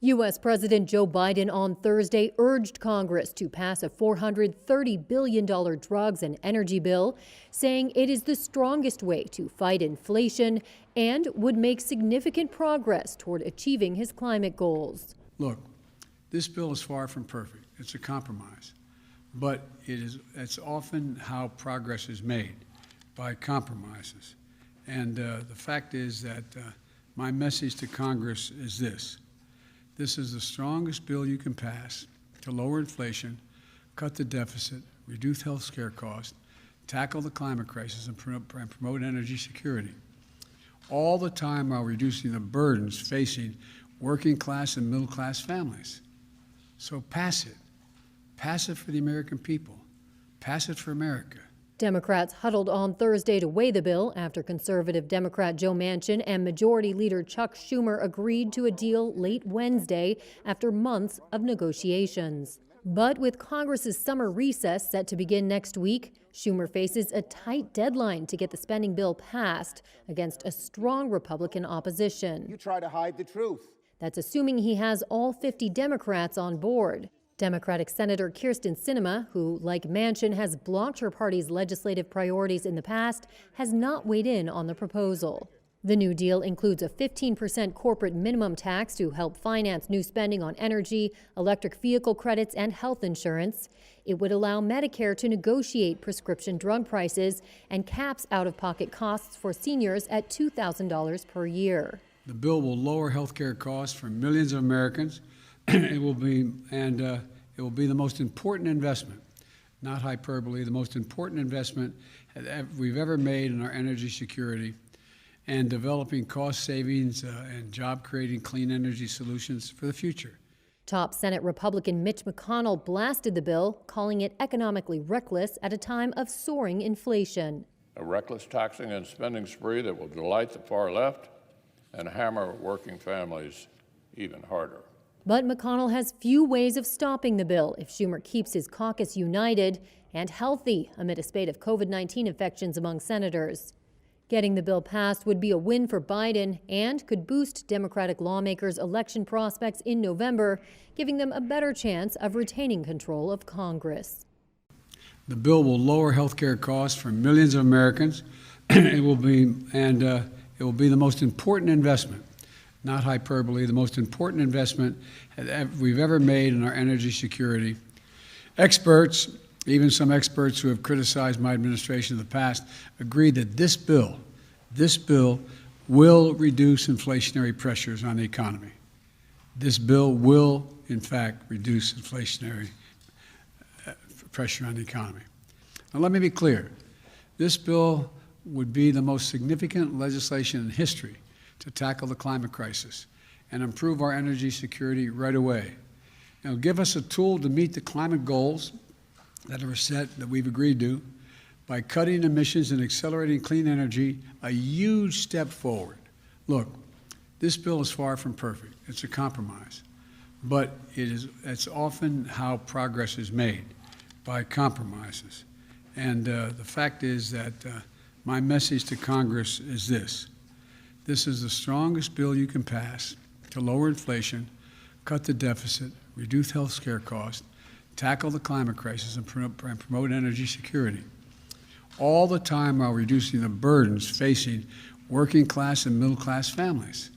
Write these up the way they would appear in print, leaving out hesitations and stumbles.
U.S. President Joe Biden on Thursday urged Congress to pass a $430 billion drugs and energy bill, saying it is the strongest way to fight inflation and would make significant progress toward achieving his climate goals. Look, this bill is far from perfect. It's a compromise. But it's often how progress is made, by compromises. And the fact is that my message to Congress is this. This is the strongest bill you can pass to lower inflation, cut the deficit, reduce health care costs, tackle the climate crisis, and promote energy security. All the time while reducing the burdens facing working class and middle class families. So pass it. Pass it for the American people. Pass it for America. Democrats huddled on Thursday to weigh the bill after conservative Democrat Joe Manchin and Majority Leader Chuck Schumer agreed to a deal late Wednesday after months of negotiations. But with Congress's summer recess set to begin next week, Schumer faces a tight deadline to get the spending bill passed against a strong Republican opposition. You try to hide the truth. That's assuming he has all 50 Democrats on board. Democratic Senator Kyrsten Sinema, who, like Manchin, has blocked her party's legislative priorities in the past, has not weighed in on the proposal. The new deal includes a 15% corporate minimum tax to help finance new spending on energy, electric vehicle credits, and health insurance. It would allow Medicare to negotiate prescription drug prices and caps out-of-pocket costs for seniors at $2,000 per year. The bill will lower health care costs for millions of Americans. It will be the most important investment, not hyperbole, the most important investment we've ever made in our energy security and developing cost savings and job-creating clean energy solutions for the future. Top Senate Republican Mitch McConnell blasted the bill, calling it economically reckless at a time of soaring inflation. A reckless taxing and spending spree that will delight the far left and hammer working families even harder. But McConnell has few ways of stopping the bill if Schumer keeps his caucus united and healthy amid a spate of COVID-19 infections among senators. Getting the bill passed would be a win for Biden and could boost Democratic lawmakers' election prospects in November, giving them a better chance of retaining control of Congress. The bill will lower health care costs for millions of Americans. It will be the most important investment, not hyperbole, the most important investment we've ever made in our energy security. Experts, even some experts who have criticized my administration in the past, agree that this bill will reduce inflationary pressures on the economy. This bill will, in fact, reduce inflationary pressure on the economy. Now, let me be clear. This bill would be the most significant legislation in history to tackle the climate crisis and improve our energy security right away. It'll give us a tool to meet the climate goals that are set, that we've agreed to, by cutting emissions and accelerating clean energy, a huge step forward. Look, this bill is far from perfect. It's a compromise. But it's often how progress is made, by compromises. And the fact is that my message to Congress is this. This is the strongest bill you can pass to lower inflation, cut the deficit, reduce health care costs, tackle the climate crisis, and promote energy security. All the time while reducing the burdens facing working class and middle class families.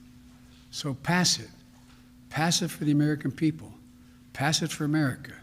So pass it. Pass it for the American people. Pass it for America.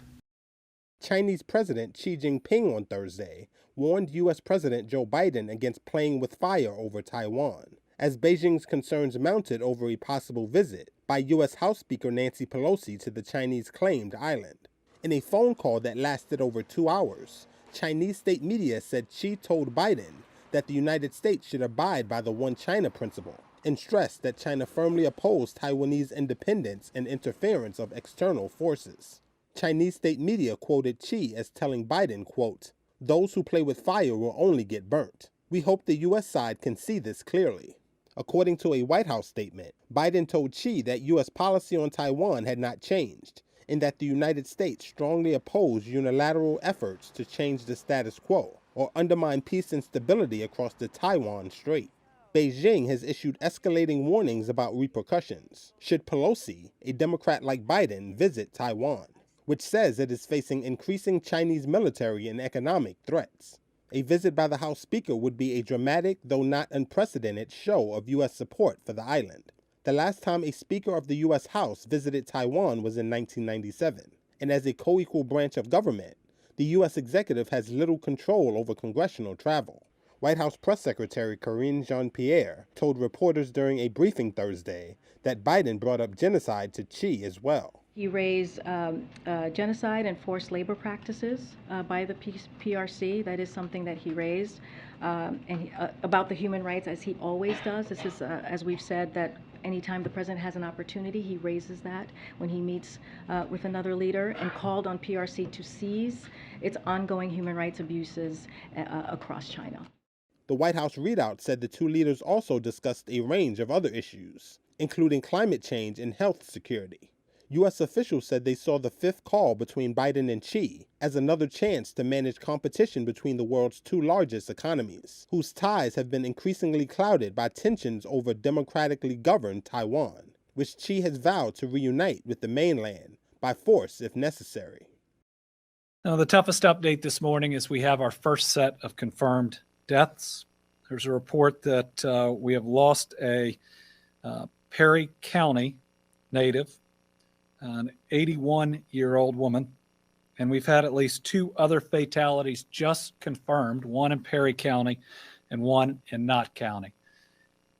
Chinese President Xi Jinping on Thursday warned U.S. President Joe Biden against playing with fire over Taiwan, as Beijing's concerns mounted over a possible visit by U.S. House Speaker Nancy Pelosi to the Chinese claimed island. In a phone call that lasted over 2 hours, Chinese state media said Xi told Biden that the United States should abide by the One China principle and stressed that China firmly opposed Taiwanese independence and interference of external forces. Chinese state media quoted Xi as telling Biden, quote, "Those who play with fire will only get burnt. We hope the U.S. side can see this clearly." According to a White House statement, Biden told Xi that U.S. policy on Taiwan had not changed and that the United States strongly opposed unilateral efforts to change the status quo or undermine peace and stability across the Taiwan Strait. Beijing has issued escalating warnings about repercussions should Pelosi, a Democrat like Biden, visit Taiwan, which says it is facing increasing Chinese military and economic threats. A visit by the House Speaker would be a dramatic, though not unprecedented, show of U.S. support for the island. The last time a Speaker of the U.S. House visited Taiwan was in 1997, and as a co-equal branch of government, the U.S. executive has little control over congressional travel. White House Press Secretary Karine Jean-Pierre told reporters during a briefing Thursday that Biden brought up genocide to Xi as well. He raised genocide and forced labor practices by the PRC. That is something that he raised. About the human rights, as he always does. This is, as we've said, that anytime the president has an opportunity, he raises that when he meets with another leader, and called on PRC to cease its ongoing human rights abuses across China. The White House readout said the two leaders also discussed a range of other issues, including climate change and health security. U.S. officials said they saw the fifth call between Biden and Xi as another chance to manage competition between the world's two largest economies, whose ties have been increasingly clouded by tensions over democratically governed Taiwan, which Xi has vowed to reunite with the mainland by force if necessary. Now, the toughest update this morning is we have our first set of confirmed deaths. There's a report that we have lost a Perry County native, an 81-year-old woman, and we've had at least two other fatalities just confirmed, one in Perry County and one in Knott County.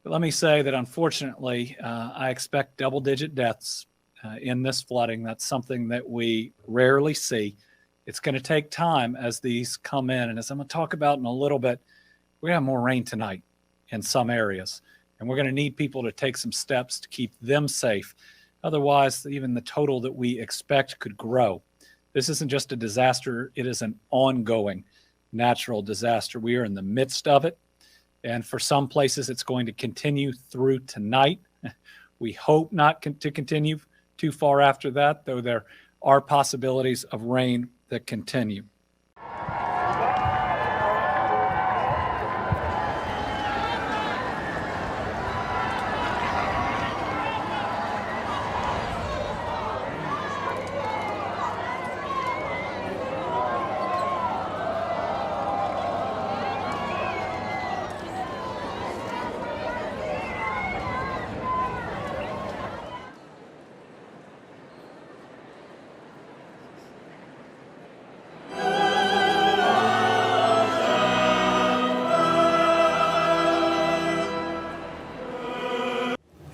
But let me say that unfortunately, I expect double-digit deaths in this flooding. That's something that we rarely see. It's going to take time as these come in, and as I'm going to talk about in a little bit, we're going to have more rain tonight in some areas, and we're going to need people to take some steps to keep them safe. Otherwise, even the total that we expect could grow. This isn't just a disaster, it is an ongoing natural disaster. We are in the midst of it, and for some places it's going to continue through tonight. We hope not to continue too far after that, though there are possibilities of rain that continue.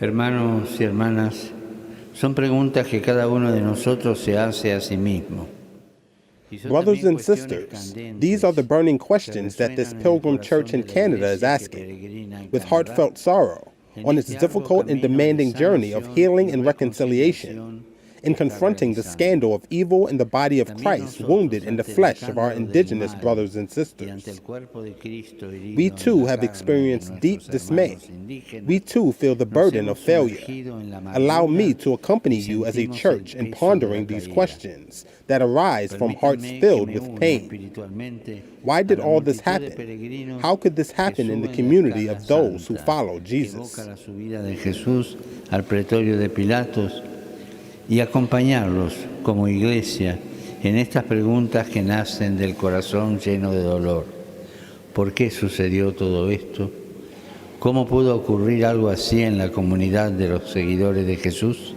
Hermanos y hermanas, son preguntas que cada uno de nosotros se hace a sí mismo. Brothers and sisters, these are the burning questions that this pilgrim church in Canada is asking, with heartfelt sorrow, on its difficult and demanding journey of healing and reconciliation, in confronting the scandal of evil in the body of Christ wounded in the flesh of our indigenous brothers and sisters. We too have experienced deep dismay. We too feel the burden of failure. Allow me to accompany you as a church in pondering these questions that arise from hearts filled with pain. Why did all this happen? How could this happen in the community of those who follow Jesus? Y acompañarlos como iglesia en estas preguntas que nacen del corazón lleno de dolor. ¿Por qué sucedió todo esto? ¿Cómo pudo ocurrir algo así en la comunidad de los seguidores de Jesús?